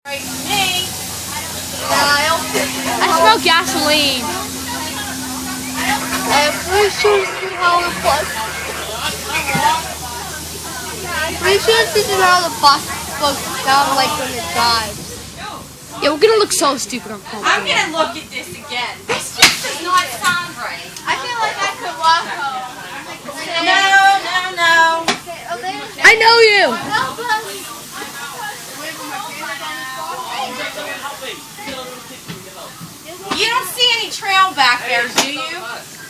Right, me. I smell gasoline. I'm pretty sure this is how the bus. Pretty sure this is how the bus looks down like when it drives. Yeah, we're gonna look so stupid on camera. I'm gonna look at this again. This just does not sound right. I feel like I could walk home. No. I know you. Help us. You don't see any trail back there, do you?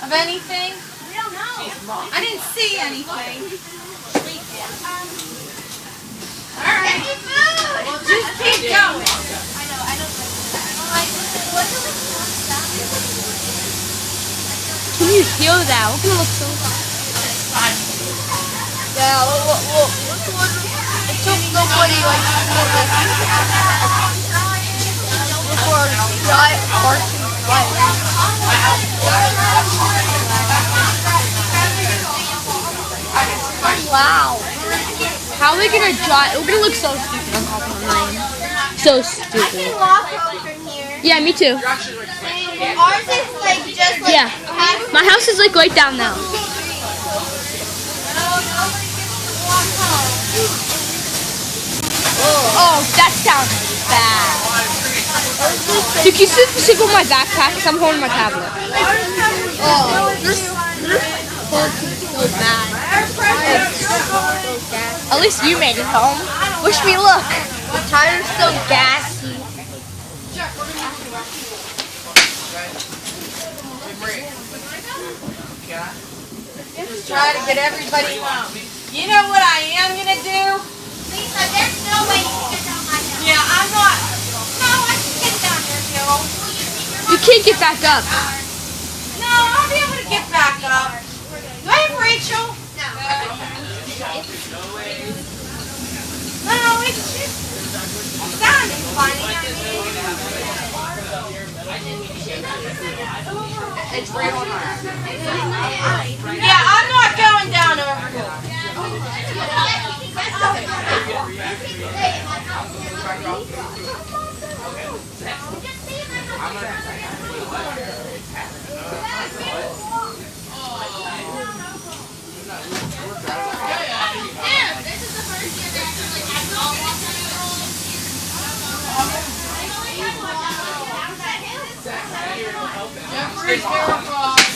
Of anything? We don't know. I didn't see anything. Alright. Well, just keep going. Can you hear that? We're gonna look so. Yeah, look. It took nobody like before drive parking Wow. How are they gonna drive? We're gonna look so stupid on top of the lane. So stupid. Walk home from here. Yeah, me too. Ours is like just like Yeah. My house is like right down now. Oh, that sounds bad. Dude, can you sit with my backpack? Because I'm holding my tablet. Oh, this is so bad. At least you made it home. Wish me luck. The tire's so gassy. Try to get everybody home. You know what I am gonna do? Lisa, there's no way you can get down my house. Yeah, I'm not. No, I can get down there, Joe. You can't get back up. No, I'll be able to get back up. Do I have Rachel? No. No, it's just sounding funny. It's right on her. Yeah, I'm not going down over here. Jeffrey's terrified.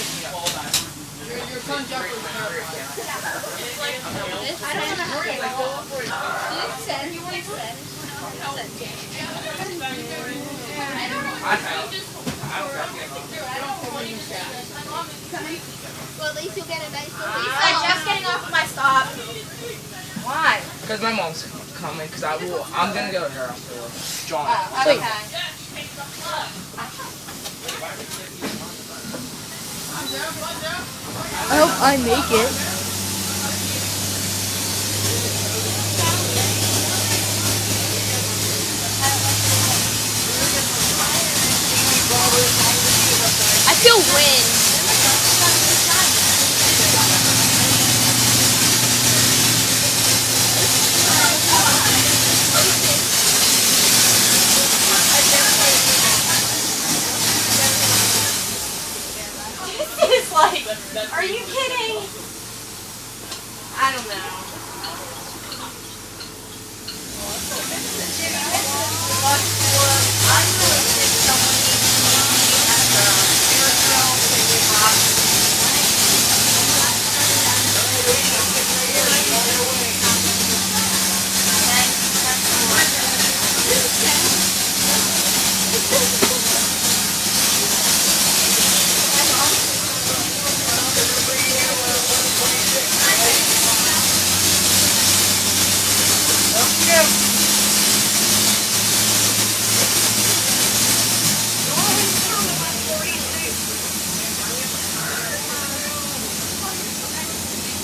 Your son Jeffrey's terrified. Well, at least you'll get a nice little just getting off of my stop. Why? Because my mom's coming. Because I'm gonna go to her after John. Wait. I hope I make it. I feel wind. This is like, are you kidding? I don't know.